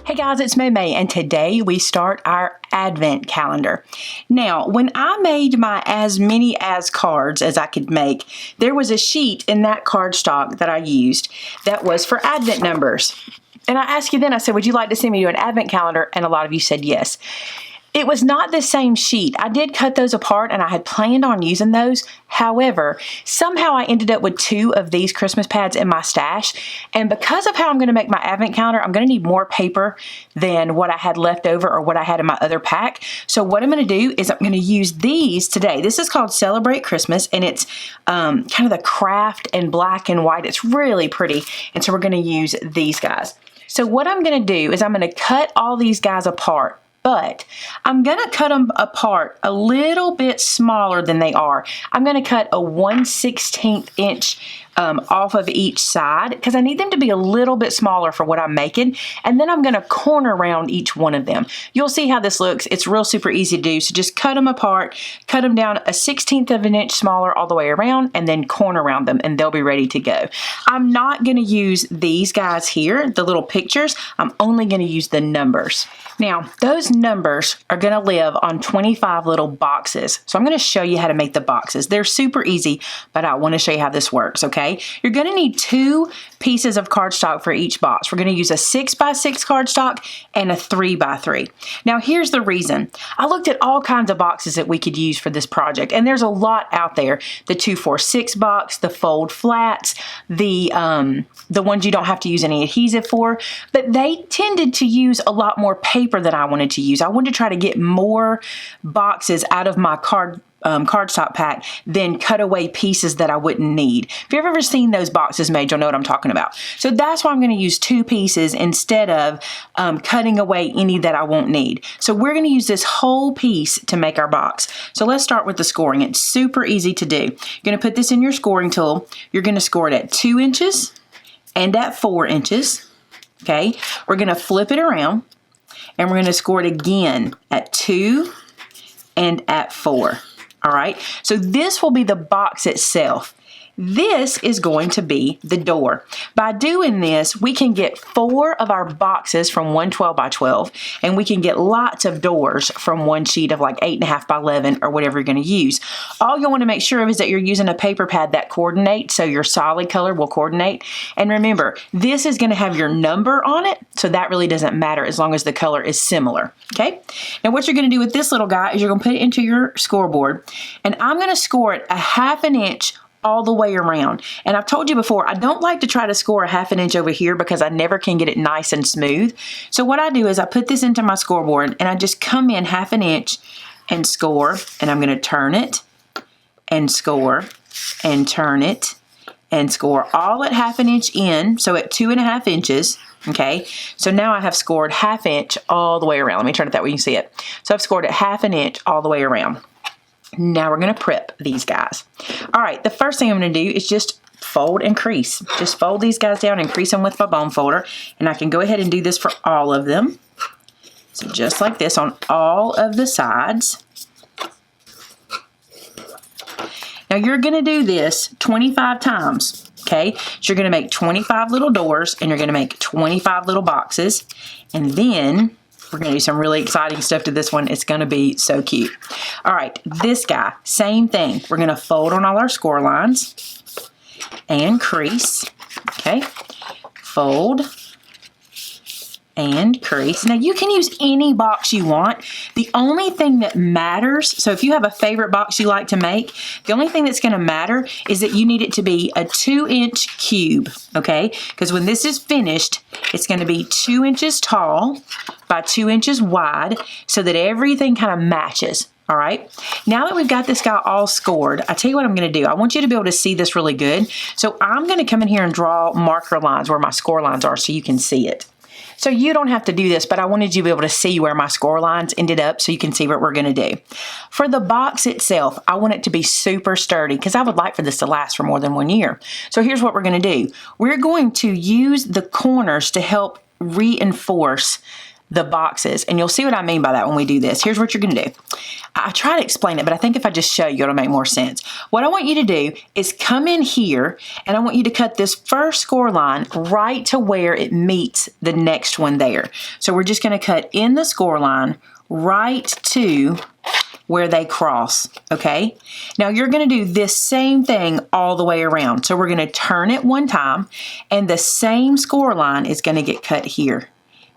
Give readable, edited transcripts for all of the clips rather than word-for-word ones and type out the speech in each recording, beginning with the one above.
Hey guys, it's Maymay, and today we start our Advent calendar. Now, when I made my as many as cards as I could make, there was a sheet in that cardstock that I used that was for Advent numbers. And I asked you then, I said, would you like to see me do an Advent calendar? And a lot of you said yes. It was not the same sheet. I did cut those apart and I had planned on using those. However, somehow I ended up with 2 of these Christmas pads in my stash. And because of how I'm going to make my Advent calendar, I'm going to need more paper than what I had left over or what I had in my other pack. So what I'm going to do is I'm going to use these today. This is called Celebrate Christmas, and it's kind of the craft and black and white. It's really pretty. And so we're going to use these guys. So what I'm going to do is I'm going to cut all these guys apart. But I'm going to cut them apart a little bit smaller than they are. I'm going to cut a 1/16 inch off of each side because I need them to be a little bit smaller for what I'm making. And then I'm going to corner round each one of them. You'll see how this looks. It's real super easy to do. So just cut them apart, cut them down a 1/16 of an inch smaller all the way around, and then corner round them, and they'll be ready to go. I'm not going to use these guys here, the little pictures. I'm only going to use the numbers. Now, those numbers are going to live on 25 little boxes. So I'm going to show you how to make the boxes. They're super easy, but I want to show you how this works, okay? You're going to need 2 pieces of cardstock for each box. We're going to use a 6x6 cardstock and a 3x3. Now, here's the reason. I looked at all kinds of boxes that we could use for this project, and there's a lot out there. The 2x4 box, the fold flats, the ones you don't have to use any adhesive for, but they tended to use a lot more paper than I wanted to use. I wanted to try to get more boxes out of my cardstock pack than cutaway pieces that I wouldn't need. If you've ever seen those boxes made, you'll know what I'm talking about. So that's why I'm going to use 2 pieces instead of cutting away any that I won't need. So we're going to use this whole piece to make our box. So let's start with the scoring. It's super easy to do. You're going to put this in your scoring tool. You're going to score it at 2 inches and at 4 inches. Okay, we're going to flip it around. And we're going to score it again at 2 and at 4. All right, so this will be the box itself. This is going to be the door. By doing this, we can get 4 of our boxes from 1 12x12, and we can get lots of doors from one sheet of like 8.5x11 or whatever you're going to use. All you'll want to make sure of is that you're using a paper pad that coordinates, so your solid color will coordinate. And remember, this is going to have your number on it, so that really doesn't matter as long as the color is similar. Okay? Now what you're going to do with this little guy is you're going to put it into your scoreboard, and I'm going to score it a 1/2 inch all the way around. And I've told you before, I don't like to try to score a 1/2 inch over here because I never can get it nice and smooth. So what I do is I put this into my scoreboard and I just come in 1/2 inch and score, and I'm going to turn it and score and turn it and score all at 1/2 inch in, so at 2.5 inches. Okay, so now I have scored 1/2 inch all the way around. Let me turn it that way you can see it. So I've scored at 1/2 inch all the way around. Now we're going to prep these guys. All right, the first thing I'm going to do is just fold and crease. Just fold these guys down and crease them with my bone folder. And I can go ahead and do this for all of them. So just like this on all of the sides. Now you're going to do this 25 times. Okay, so you're going to make 25 little doors and you're going to make 25 little boxes. And then we're going to do some really exciting stuff to this one. It's going to be so cute. All right, this guy, same thing. We're going to fold on all our score lines and crease. Okay, fold and crease. Now you can use any box you want. The only thing that matters, so if you have a favorite box you like to make, the only thing that's going to matter is that you need it to be a 2-inch cube, okay? Because when this is finished, it's going to be 2 inches tall by 2 inches wide so that everything kind of matches. All right, now that we've got this guy all scored, I tell you what I'm going to do. I want you to be able to see this really good. So I'm going to come in here and draw marker lines where my score lines are so you can see it. So you don't have to do this, but I wanted you to be able to see where my score lines ended up so you can see what we're going to do. For the box itself, I want it to be super sturdy because I would like for this to last for more than 1 year. So here's what we're going to do. We're going to use the corners to help reinforce the boxes. And you'll see what I mean by that when we do this. Here's what you're going to do. I try to explain it, but I think if I just show you, it'll make more sense. What I want you to do is come in here, and I want you to cut this first score line right to where it meets the next one there. So we're just going to cut in the score line right to where they cross, okay? Now you're going to do this same thing all the way around. So we're going to turn it one time, and the same score line is going to get cut here.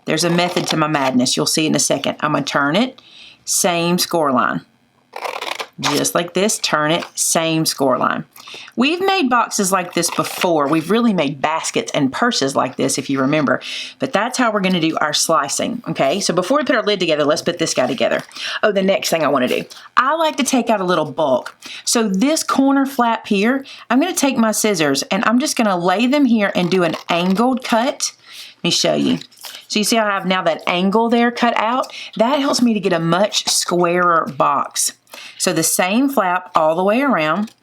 There's a method to my madness. You'll see in a second. I'm going to turn it, same score line. Just like this, turn it, same score line. We've made boxes like this before. We've really made baskets and purses like this, if you remember. But that's how we're going to do our slicing, okay? So before we put our lid together, let's put this guy together. Oh, the next thing I want to do. I like to take out a little bulk. So this corner flap here, I'm going to take my scissors, and I'm just going to lay them here and do an angled cut. Let me show you. So you see how I have now that angle there cut out? That helps me to get a much squarer box. So the same flap all the way around,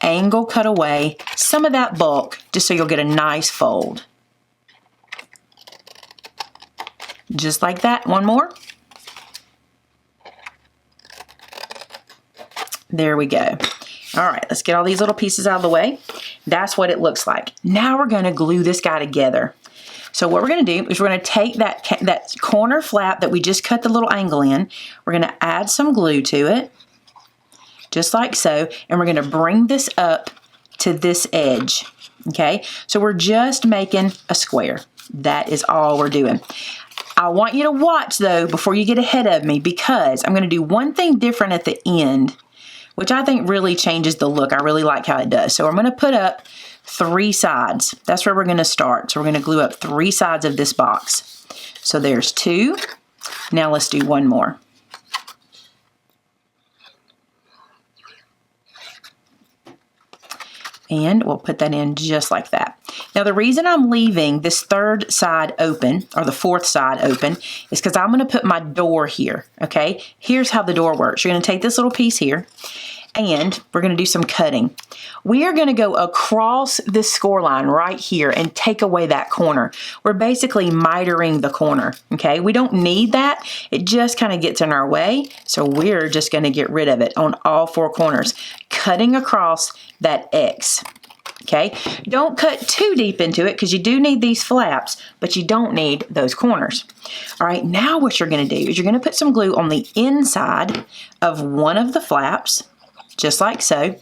angle cut away some of that bulk just so you'll get a nice fold. Just like that. One more. There we go. All right, let's get all these little pieces out of the way. That's what it looks like. Now we're going to glue this guy together. So what we're going to do is we're going to take that corner flap that we just cut the little angle in. We're going to add some glue to it, just like so, and we're going to bring this up to this edge, okay? So we're just making a square. That is all we're doing. I want you to watch, though, before you get ahead of me, because I'm going to do one thing different at the end, which I think really changes the look. I really like how it does. So I'm going to put up 3 sides. That's where we're going to start. So we're going to glue up 3 sides of this box. So there's 2. Now let's do one more. And we'll put that in just like that. Now the reason I'm leaving this 3rd side open, or the 4th side open, is because I'm going to put my door here, okay? Here's how the door works. You're going to take this little piece here, and we're going to do some cutting. We are going to go across this score line right here and take away that corner. We're basically mitering the corner, okay? We don't need that. It just kind of gets in our way, so we're just going to get rid of it on all 4 corners, cutting across that X, okay? Don't cut too deep into it because you do need these flaps, but you don't need those corners. All right, now what you're going to do is you're going to put some glue on the inside of one of the flaps, just like so.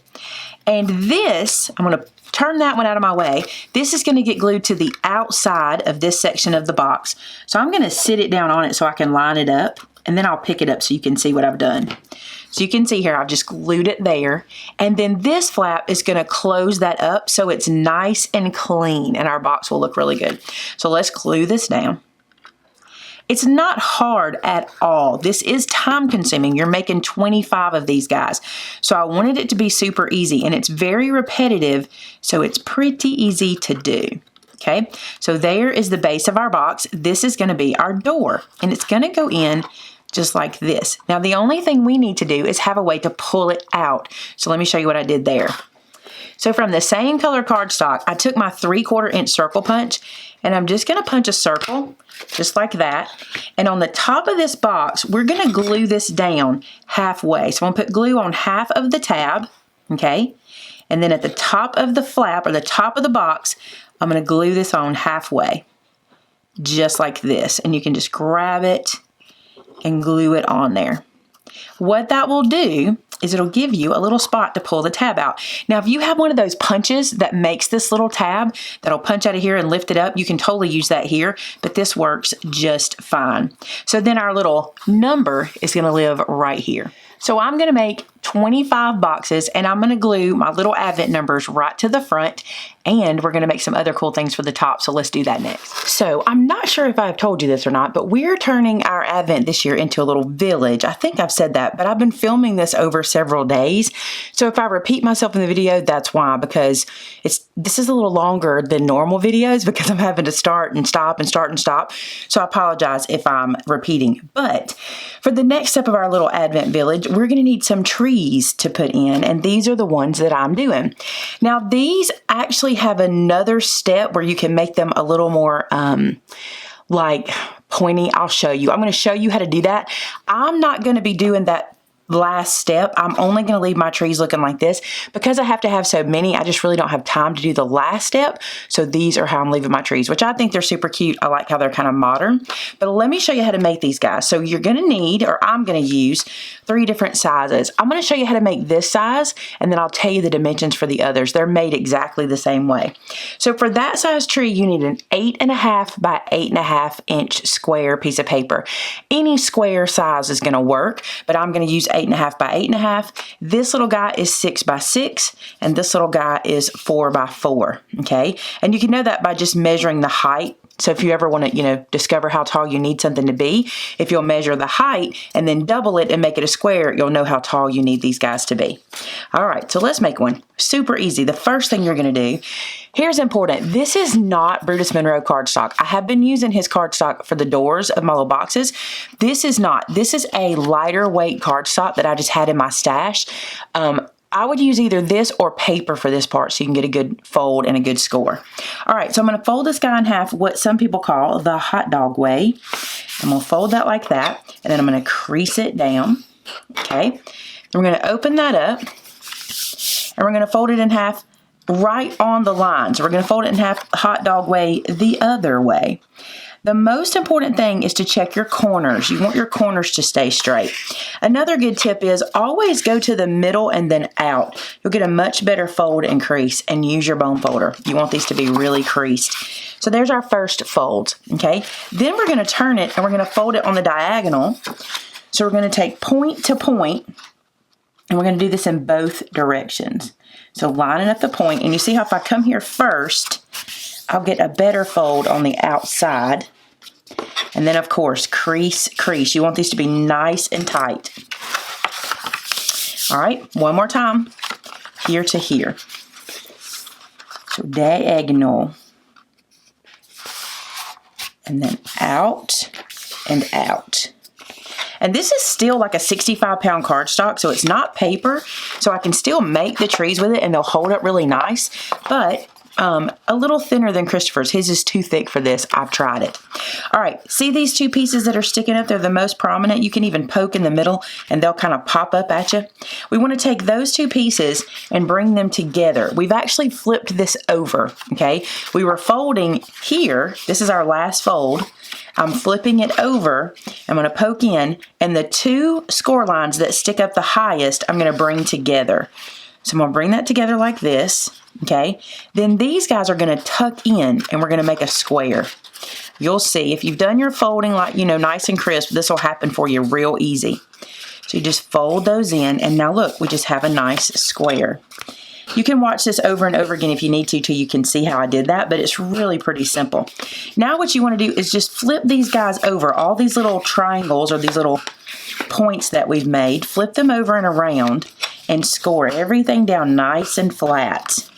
And this, I'm going to turn that one out of my way. This is going to get glued to the outside of this section of the box. So I'm going to sit it down on it so I can line it up, and then I'll pick it up so you can see what I've done. So you can see here, I've just glued it there. And then this flap is going to close that up so it's nice and clean, and our box will look really good. So let's glue this down. It's not hard at all. This is time consuming. You're making 25 of these guys. So I wanted it to be super easy, and it's very repetitive, so it's pretty easy to do. Okay, so there is the base of our box. This is going to be our door, and it's going to go in just like this. Now the only thing we need to do is have a way to pull it out. So let me show you what I did there. So from the same color cardstock, I took my 3/4 inch circle punch, and I'm just going to punch a circle just like that. And on the top of this box, we're going to glue this down halfway. So I'm going to put glue on half of the tab, okay? And then at the top of the flap, or the top of the box, I'm going to glue this on halfway, just like this. And you can just grab it and glue it on there. What that will do is it'll give you a little spot to pull the tab out. Now, if you have one of those punches that makes this little tab that'll punch out of here and lift it up, you can totally use that here, but this works just fine. So then our little number is going to live right here. So I'm going to make 25 boxes, and I'm going to glue my little advent numbers right to the front, and we're going to make some other cool things for the top, so let's do that next. So I'm not sure if I've told you this or not, but we're turning our advent this year into a little village. I think I've said that, but I've been filming this over several days. So if I repeat myself in the video, that's why, because this is a little longer than normal videos because I'm having to start and stop and start and stop. So I apologize if I'm repeating. But for the next step of our little advent village, we're going to need some trees to put in, and these are the ones that I'm doing. Now these actually have another step where you can make them a little more like pointy, I'll show you. I'm going to show you how to do that. I'm not going to be doing that last step. I'm only going to leave my trees looking like this because I have to have so many. I just really don't have time to do the last step. So these are how I'm leaving my trees, which I think they're super cute. I like how they're kind of modern. But let me show you how to make these guys. So you're going to need, or I'm going to use 3 different sizes. I'm going to show you how to make this size, and then I'll tell you the dimensions for the others. They're made exactly the same way. So for that size tree, you need an 8.5 by 8.5 inch square piece of paper. Any square size is going to work, but I'm going to use 8.5 by 8.5. This little guy is 6 by 6, and this little guy is 4 by 4. Okay, and you can know that by just measuring the height. So if you ever want to, discover how tall you need something to be, if you'll measure the height and then double it and make it a square, you'll know how tall you need these guys to be. All right, so let's make one. Super easy. The first thing you're going to do, here's important. This is not Brutus Monroe cardstock. I have been using his cardstock for the doors of my little boxes. This is not. This is a lighter weight cardstock that I just had in my stash. I would use either this or paper for this part so you can get a good fold and a good score. All right, so I'm going to fold this guy in half, what some people call the hot dog way. I'm going to fold that like that, and then I'm going to crease it down. Okay, then we're going to open that up, and we're going to fold it in half right on the line. So we're going to fold it in half hot dog way the other way. The most important thing is to check your corners. You want your corners to stay straight. Another good tip is always go to the middle and then out. You'll get a much better fold and crease, and use your bone folder. You want these to be really creased. So there's our first fold, okay? Then we're going to turn it and we're going to fold it on the diagonal. So we're going to take point to point, and we're going to do this in both directions. So lining up the point, and you see how if I come here first, I'll get a better fold on the outside. And then, of course, crease, crease. You want these to be nice and tight. All right, one more time, here to here. So diagonal. And then out and out. And this is still like a 65-pound cardstock, so it's not paper. So I can still make the trees with it, and they'll hold up really nice. But a little thinner than Christopher's. His is too thick for this. I've tried it. All right, see these 2 pieces that are sticking up? They're the most prominent. You can even poke in the middle and they'll kind of pop up at you. We want to take those 2 pieces and bring them together. We've actually flipped this over, okay? We were folding here. This is our last fold. I'm flipping it over. I'm going to poke in, and the 2 score lines that stick up the highest, I'm going to bring together. So I'm going to bring that together like this, okay? Then these guys are going to tuck in, and we're going to make a square. You'll see, if you've done your folding like, nice and crisp, this will happen for you real easy. So you just fold those in, and now look, we just have a nice square. You can watch this over and over again if you need to till you can see how I did that, but it's really pretty simple. Now what you want to do is just flip these guys over, all these little triangles or these little points that we've made, flip them over and around, and score everything down nice and flat.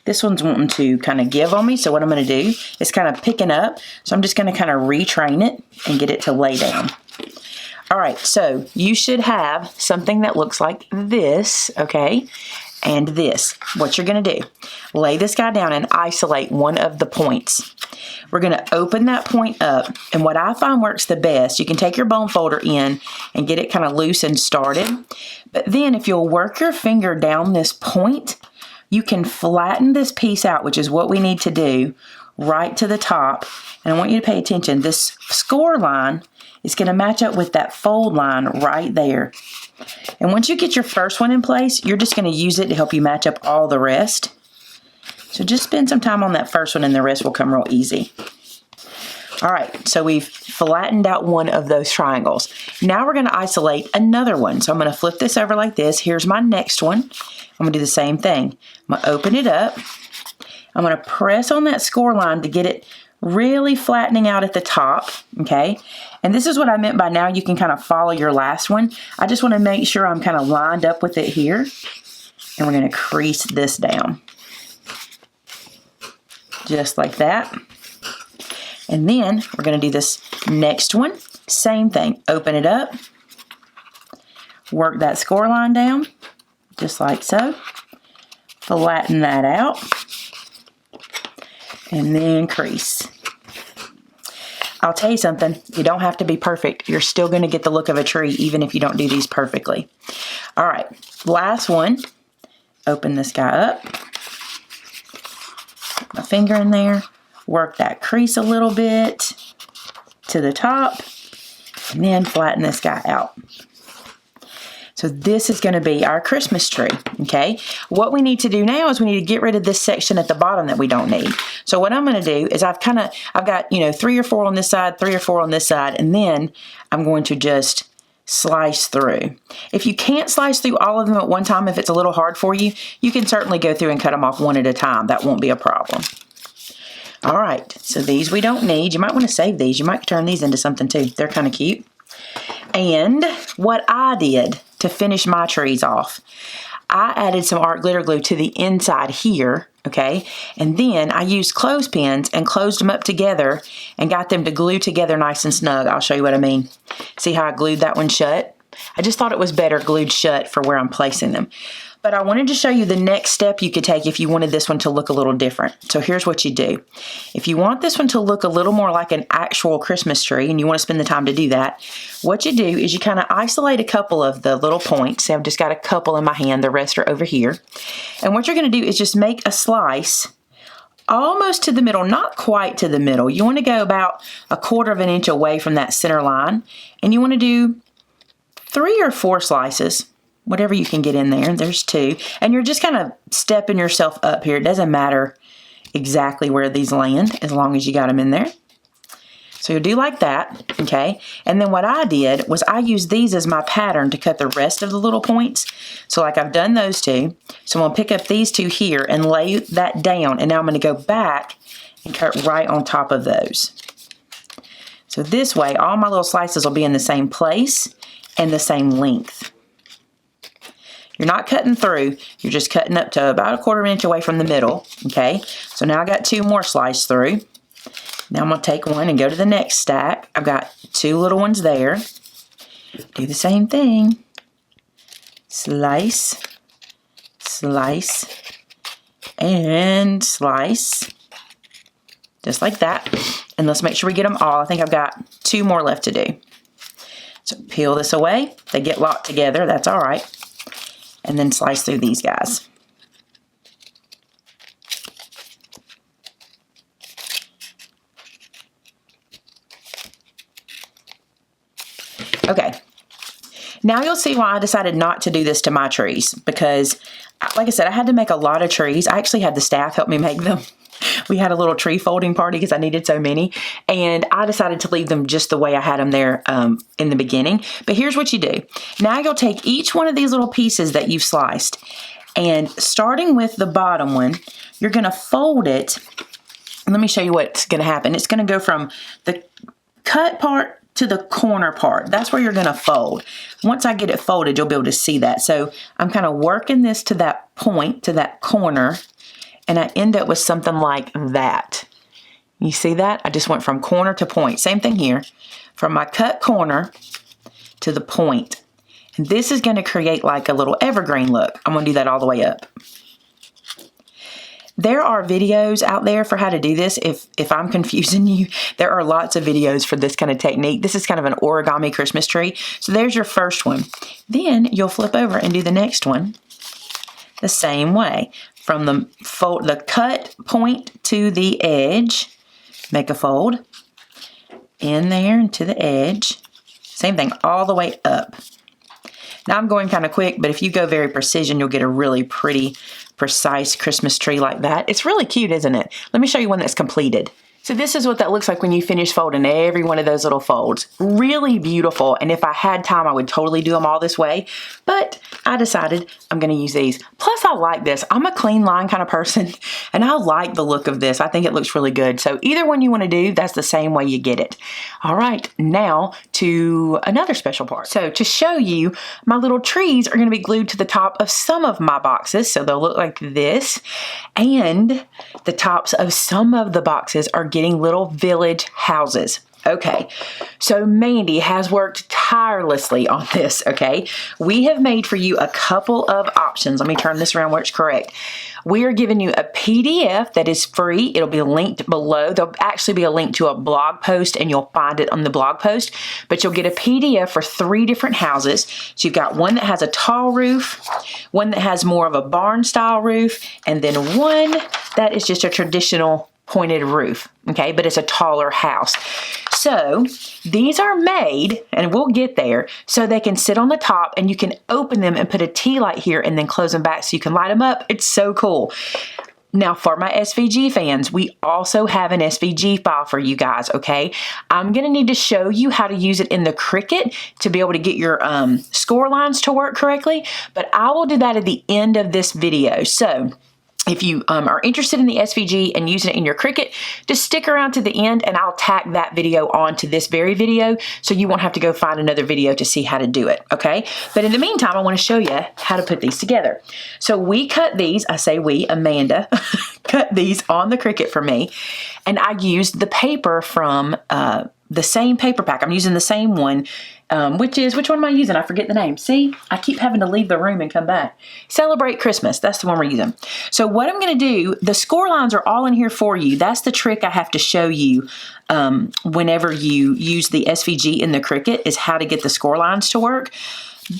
This one's wanting to kind of give on me, so what I'm going to do is kind of picking up. So I'm just going to kind of retrain it and get it to lay down. All right, so you should have something that looks like this, okay? And this. What you're going to do, lay this guy down and isolate one of the points. We're going to open that point up, and what I find works the best, you can take your bone folder in and get it kind of loose and started. But then if you'll work your finger down this point, you can flatten this piece out, which is what we need to do, right to the top. And I want you to pay attention. This score line is going to match up with that fold line right there. And once you get your first one in place, you're just going to use it to help you match up all the rest. So just spend some time on that first one, and the rest will come real easy. All right, so we've flattened out one of those triangles. Now we're going to isolate another one. So I'm going to flip this over like this. Here's my next one. I'm going to do the same thing. I'm going to open it up. I'm going to press on that score line to get it really flattening out at the top, okay? And this is what I meant by now you can kind of follow your last one. I just want to make sure I'm kind of lined up with it here. And we're going to crease this down. Just like that. And then we're going to do this next one. Same thing. Open it up. Work that score line down. Just like so. Flatten that out. And then crease. I'll tell you something, you don't have to be perfect. You're still going to get the look of a tree even if you don't do these perfectly. All right, last one. Open this guy up. Put my finger in there. Work that crease a little bit to the top. And then flatten this guy out. So this is going to be our Christmas tree, okay? What we need to do now is we need to get rid of this section at the bottom that we don't need. So what I'm going to do is I've got, 3 or 4 on this side, 3 or 4 on this side, and then I'm going to just slice through. If you can't slice through all of them at one time, if it's a little hard for you, you can certainly go through and cut them off one at a time. That won't be a problem. All right, so these we don't need. You might want to save these. You might turn these into something too. They're kind of cute. And what I did to finish my trees off, I added some art glitter glue to the inside here, okay? And then I used clothespins and closed them up together and got them to glue together nice and snug. I'll show you what I mean. See how I glued that one shut? I just thought it was better glued shut for where I'm placing them. But I wanted to show you the next step you could take if you wanted this one to look a little different. So here's what you do. If you want this one to look a little more like an actual Christmas tree and you want to spend the time to do that, what you do is you kind of isolate a couple of the little points. See, I've just got a couple in my hand. The rest are over here. And what you're going to do is just make a slice almost to the middle, not quite to the middle. You want to go about 1/4 of an inch away from that center line. And you want to do 3 or 4 slices. Whatever you can get in there. There's 2. And you're just kind of stepping yourself up here. It doesn't matter exactly where these land as long as you got them in there. So you'll do like that, okay? And then what I did was I used these as my pattern to cut the rest of the little points. So like I've done those 2. So I'm going to pick up these 2 here and lay that down. And now I'm going to go back and cut right on top of those. So this way, all my little slices will be in the same place and the same length. You're not cutting through, you're just cutting up to about 1/4 inch away from the middle, okay? So now I got 2 more sliced through. Now I'm going to take one and go to the next stack. I've got 2 little ones there. Do the same thing. Slice, slice, and slice. Just like that. And let's make sure we get them all. I think I've got 2 more left to do. So peel this away. They get locked together, that's all right. And then slice through these guys. Okay, now you'll see why I decided not to do this to my trees, because like I said, I had to make a lot of trees. I actually had the staff help me make them. We had a little tree folding party because I needed so many, and I decided to leave them just the way I had them there in the beginning. But here's what you do. Now you'll take each one of these little pieces that you've sliced, and starting with the bottom one, you're going to fold it. Let me show you what's going to happen. It's going to go from the cut part to the corner part. That's where you're going to fold. Once I get it folded, you'll be able to see that. So I'm kind of working this to that point, to that corner, and I end up with something like that. You see that? I just went from corner to point. Same thing here. From my cut corner to the point. And this is going to create like a little evergreen look. I'm going to do that all the way up. There are videos out there for how to do this. If I'm confusing you, there are lots of videos for this kind of technique. This is kind of an origami Christmas tree. So there's your first one. Then you'll flip over and do the next one the same way. From the cut point to the edge, make a fold in there and to the edge. Same thing all the way up. Now I'm going kind of quick, but if you go very precision, you'll get a really pretty, precise Christmas tree like that. It's really cute, isn't it? Let me show you one that's completed. So this is what that looks like when you finish folding every one of those little folds. Really beautiful, and if I had time, I would totally do them all this way, but I decided I'm gonna use these. Plus, I like this. I'm a clean line kind of person, and I like the look of this. I think it looks really good. So either one you wanna do, that's the same way you get it. All right, now to another special part. So to show you, my little trees are gonna be glued to the top of some of my boxes, so they'll look like this, and the tops of some of the boxes are getting little village houses. Okay, so Mandy has worked tirelessly on this, okay? We have made for you a couple of options. Let me turn this around where it's correct. We are giving you a PDF that is free. It'll be linked below. There'll actually be a link to a blog post, and you'll find it on the blog post. But you'll get a PDF for 3 different houses. So you've got one that has a tall roof, one that has more of a barn-style roof, and then one that is just a traditional pointed roof, okay? But it's a taller house. So these are made, and we'll get there, so they can sit on the top and you can open them and put a tea light here and then close them back so you can light them up. It's so cool. Now, for my SVG fans, we also have an SVG file for you guys, okay? I'm going to need to show you how to use it in the Cricut to be able to get your score lines to work correctly, but I will do that at the end of this video. So if you are interested in the SVG and using it in your Cricut, just stick around to the end and I'll tack that video onto this very video so you won't have to go find another video to see how to do it, okay? But in the meantime, I want to show you how to put these together. So we cut these, I say we, Amanda, cut these on the Cricut for me, and I used the paper from the same paper pack. I'm using the same one, which one am I using? I forget the name. See, I keep having to leave the room and come back. Celebrate Christmas. That's the one we're using. So what I'm going to do, the score lines are all in here for you. That's the trick I have to show you whenever you use the SVG in the Cricut, is how to get the score lines to work.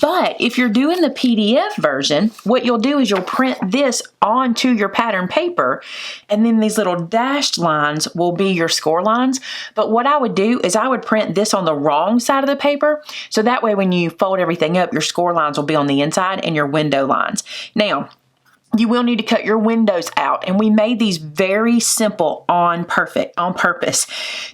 But if you're doing the PDF version, what you'll do is you'll print this onto your pattern paper, and then these little dashed lines will be your score lines. But what I would do is I would print this on the wrong side of the paper, so that way when you fold everything up, your score lines will be on the inside and your window lines. Now, you will need to cut your windows out, and we made these very simple on purpose.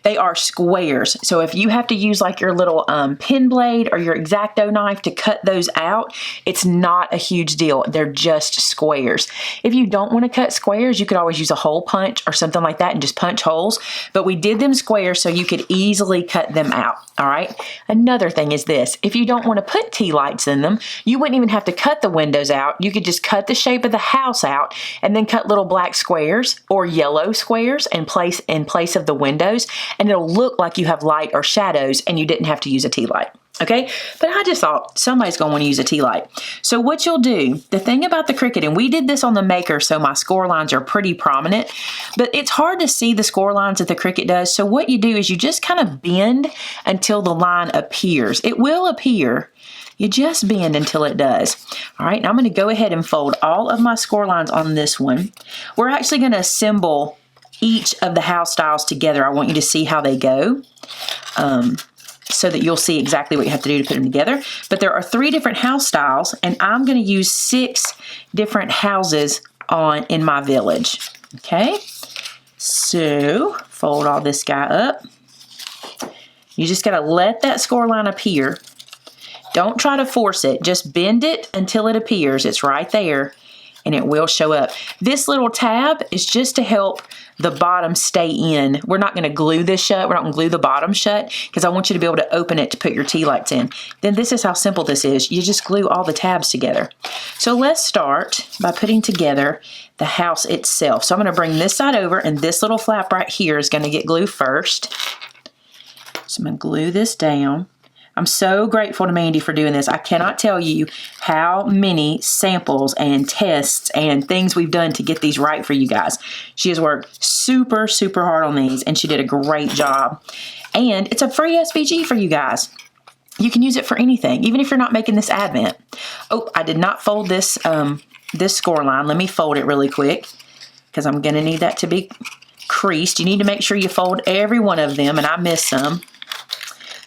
They are squares, so if you have to use like your little pen blade or your X-Acto knife to cut those out, it's not a huge deal. They're just squares. If you don't want to cut squares, you could always use a hole punch or something like that and just punch holes, but we did them squares so you could easily cut them out, all right? Another thing is this: if you don't want to put tea lights in them, you wouldn't even have to cut the windows out. You could just cut the shape of the house out and then cut little black squares or yellow squares in place of the windows, and it'll look like you have light or shadows and you didn't have to use a tea light. Okay, but I just thought somebody's going to want to use a tea light. So what you'll do, the thing about the Cricut, and we did this on the Maker, so my score lines are pretty prominent, but it's hard to see the score lines that the Cricut does. So what you do is you just kind of bend until the line appears. It will appear. You just bend until it does. All right, now I'm going to go ahead and fold all of my score lines on this one. We're actually going to assemble each of the house styles together. I want you to see how they go, so that you'll see exactly what you have to do to put them together. But there are 3 different house styles, and I'm going to use 6 different houses in my village. Okay, so fold all this guy up. You just got to let that score line appear. Don't try to force it. Just bend it until it appears. It's right there, and it will show up. This little tab is just to help the bottom stay in. We're not going to glue this shut. We're not going to glue the bottom shut because I want you to be able to open it to put your tea lights in. Then this is how simple this is. You just glue all the tabs together. So let's start by putting together the house itself. So I'm going to bring this side over, and this little flap right here is going to get glued first. So I'm going to glue this down. I'm so grateful to Mandy for doing this. I cannot tell you how many samples and tests and things we've done to get these right for you guys. She has worked super, super hard on these, and she did a great job. And it's a free SVG for you guys. You can use it for anything, even if you're not making this Advent. Oh, I did not fold this, this score line. Let me fold it really quick because I'm going to need that to be creased. You need to make sure you fold every one of them, and I missed some.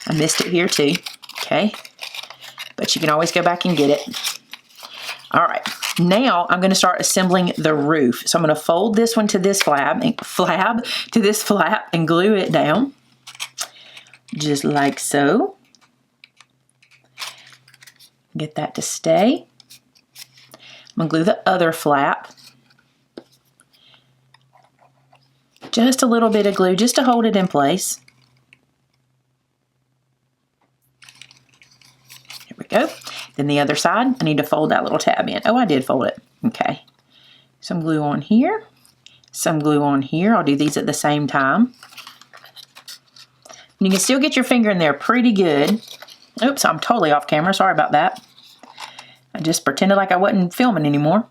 I missed it here too, okay? But you can always go back and get it. All right, now I'm going to start assembling the roof. So I'm going to fold this one to this flap and glue it down, just like so. Get that to stay. I'm going to glue the other flap. Just a little bit of glue, just to hold it in place. Go. Then the other side, I need to fold that little tab in. Oh, I did fold it. Okay. Some glue on here. Some glue on here. I'll do these at the same time. And you can still get your finger in there pretty good. Oops, I'm totally off camera. Sorry about that. I just pretended like I wasn't filming anymore.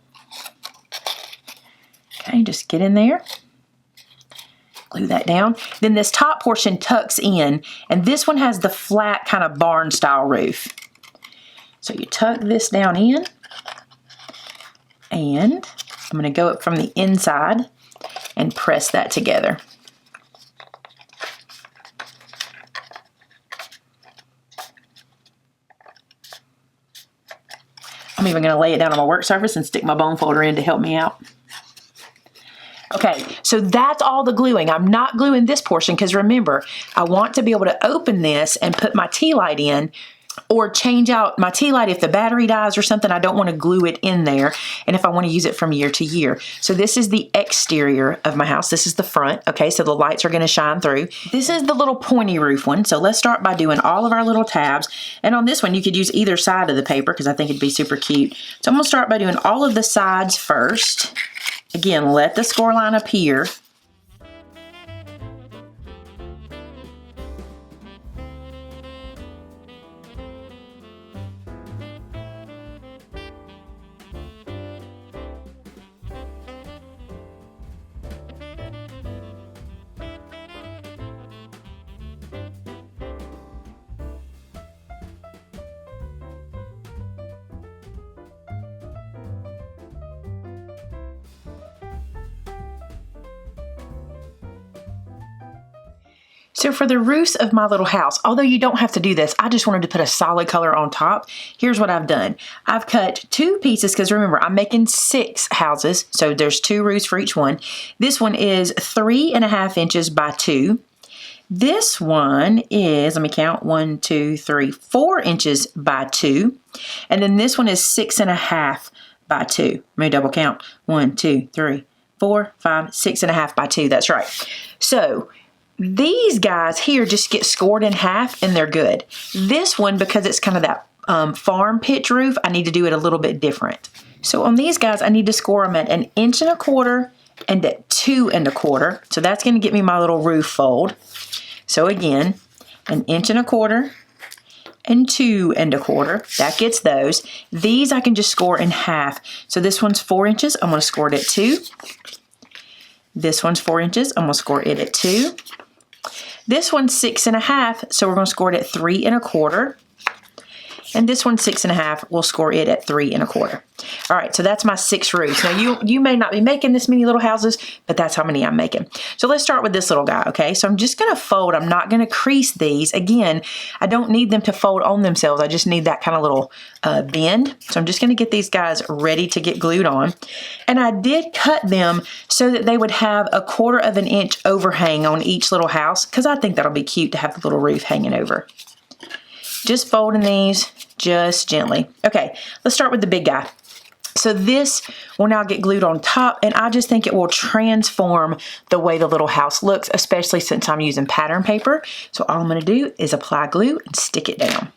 Okay, just get in there. Glue that down. Then this top portion tucks in, and this one has the flat kind of barn style roof. So you tuck this down in, and I'm going to go up from the inside and press that together. I'm even going to lay it down on my work surface and stick my bone folder in to help me out. Okay, so that's all the gluing. I'm not gluing this portion because remember, I want to be able to open this and put my tea light in or change out my tea light if the battery dies or something. I don't want to glue it in there, and if I want to use it from year to year. So this is the exterior of my house. This is the front, okay, so the lights are going to shine through. This is the little pointy roof one, so let's start by doing all of our little tabs. And on this one, you could use either side of the paper because I think it'd be super cute. So I'm going to start by doing all of the sides first. Again, let the score line appear. So for the roofs of my little house, although you don't have to do this, I just wanted to put a solid color on top. Here's what I've done. I've cut 2 pieces because remember, I'm making 6 houses, so there's 2 roofs for each one. This one is 3.5 inches by 2. This one is, let me count, 1, 2, 3, 4 inches by 2. And then this one is 6.5 by 2. Let me double count. 1, 2, 3, 4, 5, 6.5 by 2. That's right. So these guys here just get scored in half and they're good. This one, because it's kind of that farm pitch roof, I need to do it a little bit different. So on these guys, I need to score them at 1 1/4 inches and at 2 1/4 inches. So that's going to get me my little roof fold. So again, 1 1/4 inches and 2 1/4 inches. That gets those. These I can just score in half. So this one's 4 inches. I'm going to score it at 2. This one's 4 inches. I'm going to score it at 2. This one's 6.5, so we're going to score it at 3 1/4. And this one's 6.5, we'll score it at 3 1/4. All right, so that's my 6 roofs. Now you may not be making this many little houses, but that's how many I'm making. So let's start with this little guy, okay? So I'm just gonna fold, I'm not gonna crease these. Again, I don't need them to fold on themselves. I just need that kind of little bend. So I'm just gonna get these guys ready to get glued on. And I did cut them so that they would have 1/4 inch overhang on each little house because I think that'll be cute to have the little roof hanging over. Just folding these just gently. Okay, let's start with the big guy. So this will now get glued on top, and I just think it will transform the way the little house looks, especially since I'm using pattern paper. So all I'm going to do is apply glue and stick it down.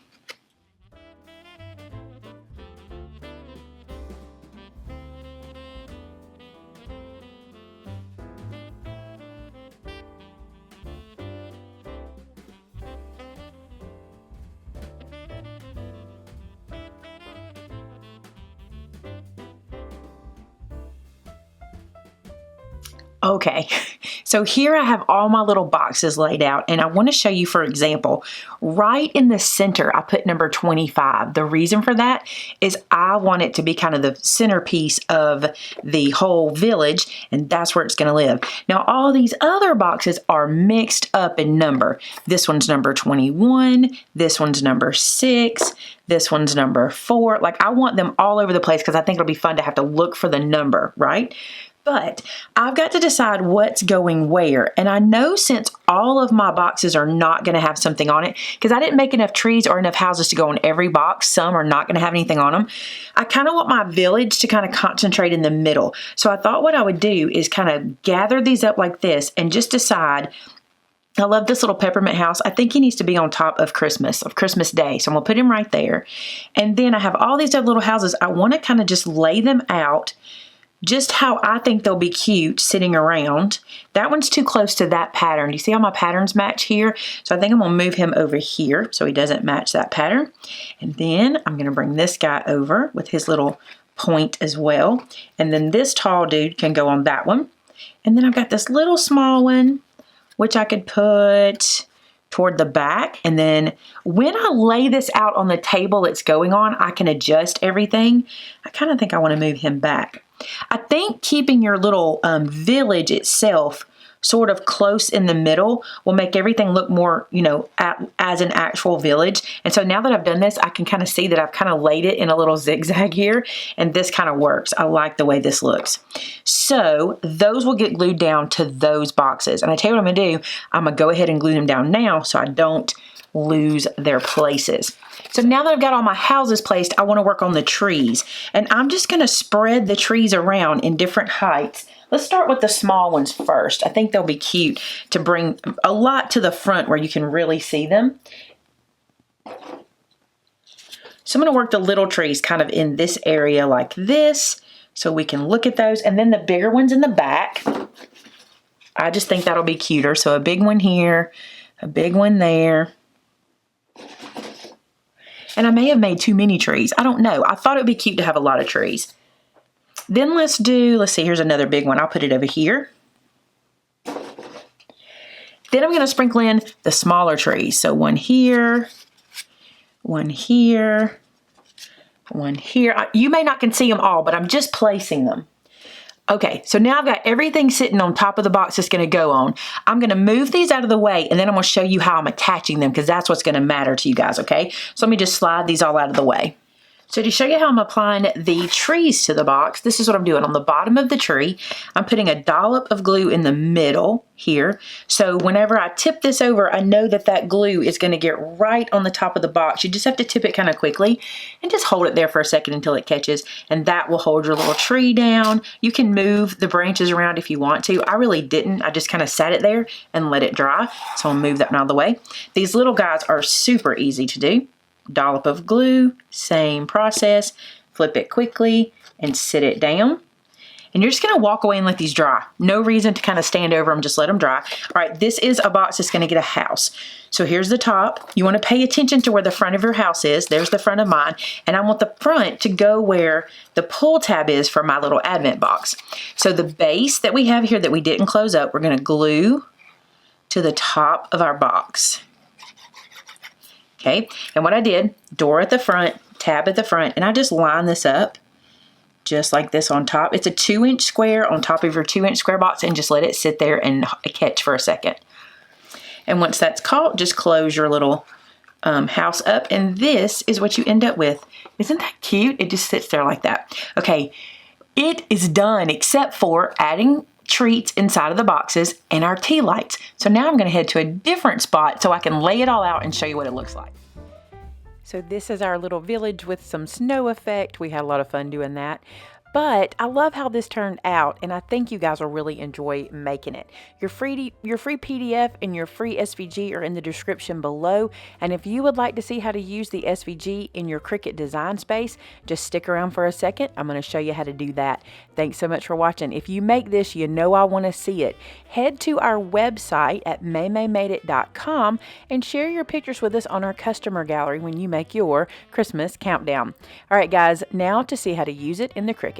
Okay, so here I have all my little boxes laid out, and I want to show you, for example, right in the center, I put number 25. The reason for that is I want it to be kind of the centerpiece of the whole village, and that's where it's going to live. Now, all these other boxes are mixed up in number. This one's number 21, this one's number 6, this one's number 4. Like, I want them all over the place because I think it'll be fun to have to look for the number, right? But I've got to decide what's going where. And I know since all of my boxes are not going to have something on it, because I didn't make enough trees or enough houses to go on every box, some are not going to have anything on them, I kind of want my village to kind of concentrate in the middle. So I thought what I would do is kind of gather these up like this and just decide. I love this little peppermint house. I think he needs to be on top of Christmas Day. So I'm going to put him right there. And then I have all these other little houses. I want to kind of just lay them out just how I think they'll be cute sitting around. That one's too close to that pattern. You see how my patterns match here? So I think I'm going to move him over here so he doesn't match that pattern. And then I'm going to bring this guy over with his little point as well. And then this tall dude can go on that one. And then I've got this little small one, which I could put toward the back. And then when I lay this out on the table it's going on, I can adjust everything. I kind of think I want to move him back. I think keeping your little village itself sort of close in the middle will make everything look more, you know, as an actual village. And so now that I've done this, I can kind of see that I've kind of laid it in a little zigzag here, and this kind of works. I like the way this looks. So those will get glued down to those boxes. And I tell you what I'm gonna do, I'm gonna go ahead and glue them down now so I don't lose their places. So now that I've got all my houses placed, I want to work on the trees. And I'm just going to spread the trees around in different heights. Let's start with the small ones first. I think they'll be cute to bring a lot to the front where you can really see them. So I'm going to work the little trees kind of in this area like this so we can look at those. And then the bigger ones in the back, I just think that'll be cuter. So a big one here, a big one there. And I may have made too many trees. I don't know. I thought it would be cute to have a lot of trees. Then let's see, here's another big one. I'll put it over here. Then I'm going to sprinkle in the smaller trees. So one here, one here, one here. You may not can see them all, but I'm just placing them. Okay, so now I've got everything sitting on top of the box that's going to go on. I'm going to move these out of the way, and then I'm going to show you how I'm attaching them because that's what's going to matter to you guys, okay? So let me just slide these all out of the way. So to show you how I'm applying the trees to the box, this is what I'm doing. On the bottom of the tree, I'm putting a dollop of glue in the middle here. So whenever I tip this over, I know that that glue is going to get right on the top of the box. You just have to tip it kind of quickly and just hold it there for a second until it catches, and that will hold your little tree down. You can move the branches around if you want to. I really didn't. I just kind of sat it there and let it dry. So I'll move that one out of the way. These little guys are super easy to do. Dollop of glue, same process, flip it quickly and sit it down. And you're just going to walk away and let these dry. No reason to kind of stand over them, just let them dry. All right, this is a box that's going to get a house. So here's the top. You want to pay attention to where the front of your house is. There's the front of mine. And I want the front to go where the pull tab is for my little advent box. So the base that we have here that we didn't close up, we're going to glue to the top of our box. Okay, and what I did, door at the front, tab at the front, and I just line this up just like this on top. It's a 2-inch square on top of your 2-inch square box, and just let it sit there and catch for a second. And once that's caught, just close your little house up, and this is what you end up with. Isn't that cute? It just sits there like that. Okay, it is done except for adding treats inside of the boxes and our tea lights. So now I'm going to head to a different spot so I can lay it all out and show you what it looks like. So this is our little village with some snow effect. We had a lot of fun doing that. But I love how this turned out, and I think you guys will really enjoy making it. Your free PDF and your free SVG are in the description below, and if you would like to see how to use the SVG in your Cricut design space, just stick around for a second. I'm going to show you how to do that. Thanks so much for watching. If you make this, you know I want to see it. Head to our website at maymaymadeit.com and share your pictures with us on our customer gallery when you make your Christmas countdown. All right, guys, now to see how to use it in the Cricut.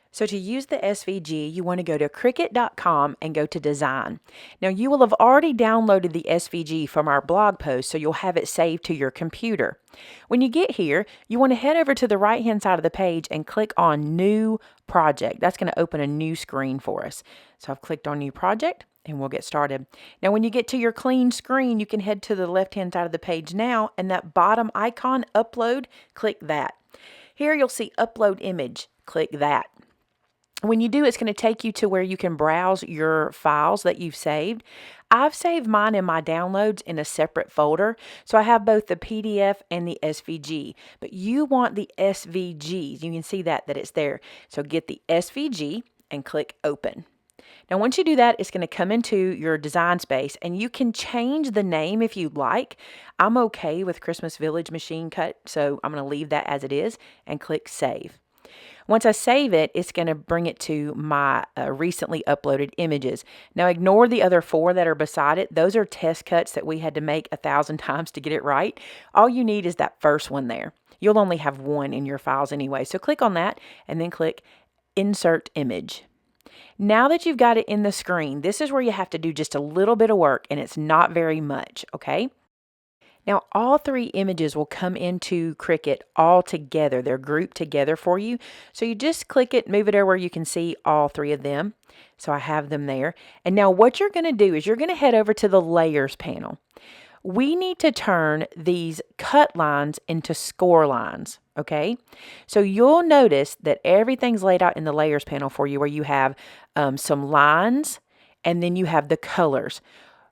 So to use the SVG, you want to go to Cricut.com and go to Design. Now you will have already downloaded the SVG from our blog post, so you'll have it saved to your computer. When you get here, you want to head over to the right-hand side of the page and click on New Project. That's going to open a new screen for us. So I've clicked on New Project, and we'll get started. Now when you get to your clean screen, you can head to the left-hand side of the page now, and that bottom icon, Upload, click that. Here you'll see Upload Image. Click that. When you do, it's going to take you to where you can browse your files that you've saved. I've saved mine in my downloads in a separate folder, so I have both the PDF and the SVG, but you want the SVGs. You can see that it's there. So get the SVG and click Open. Now, once you do that, it's going to come into your design space, and you can change the name if you'd like. I'm okay with Christmas Village Machine Cut, so I'm going to leave that as it is and click Save. Once I save it, it's going to bring it to my recently uploaded images. Now ignore the other 4 that are beside it. Those are test cuts that we had to make 1,000 times to get it right. All you need is that first one there. You'll only have one in your files anyway. So click on that and then click Insert Image. Now that you've got it in the screen, this is where you have to do just a little bit of work, and it's not very much, okay? Now, all 3 images will come into Cricut all together. They're grouped together for you. So you just click it, move it over where you can see all 3 of them. So I have them there. And now what you're going to do is you're going to head over to the Layers panel. We need to turn these cut lines into score lines, okay? So you'll notice that everything's laid out in the Layers panel for you, where you have some lines and then you have the colors.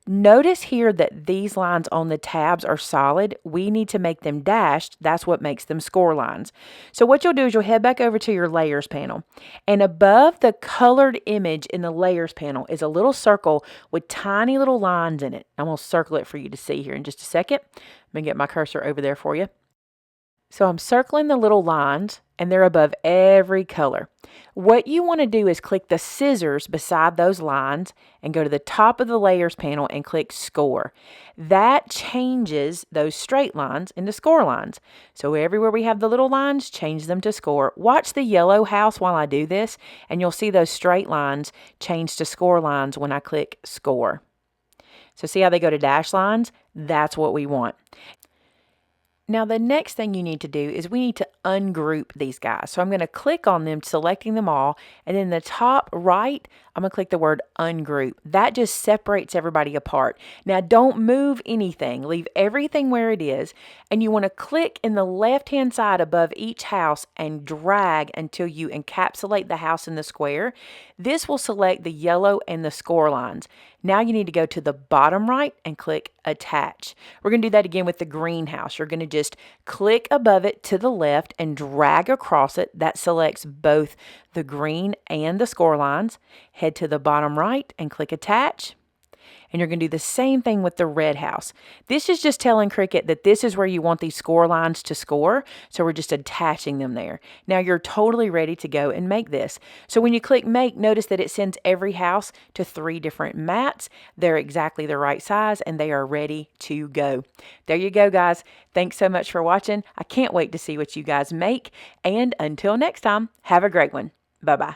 Notice here that these lines on the tabs are solid. We need to make them dashed. That's what makes them score lines. So what you'll do is you'll head back over to your Layers panel. And above the colored image in the Layers panel is a little circle with tiny little lines in it. I'm going to circle it for you to see here in just a second. I'm going to get my cursor over there for you. So I'm circling the little lines, and they're above every color. What you want to do is click the scissors beside those lines and go to the top of the Layers panel and click Score. That changes those straight lines into score lines. So everywhere we have the little lines, change them to score. Watch the yellow house while I do this, and you'll see those straight lines change to score lines when I click Score. So see how they go to dash lines? That's what we want. Now the next thing you need to do is we need to ungroup these guys. So I'm going to click on them, selecting them all, and in the top right, I'm going to click the word ungroup. That just separates everybody apart. Now don't move anything. Leave everything where it is, and you want to click in the left-hand side above each house and drag until you encapsulate the house in the square. This will select the yellow and the score lines. Now you need to go to the bottom right and click Attach. We're going to do that again with the greenhouse. You're going to just click above it to the left and drag across it. That selects both the green and the score lines. Head to the bottom right and click Attach. And you're going to do the same thing with the red house. This is just telling Cricut that this is where you want these score lines to score. So we're just attaching them there. Now you're totally ready to go and make this. So when you click Make, notice that it sends every house to 3 different mats. They're exactly the right size and they are ready to go. There you go, guys. Thanks so much for watching. I can't wait to see what you guys make. And until next time, have a great one. Bye-bye.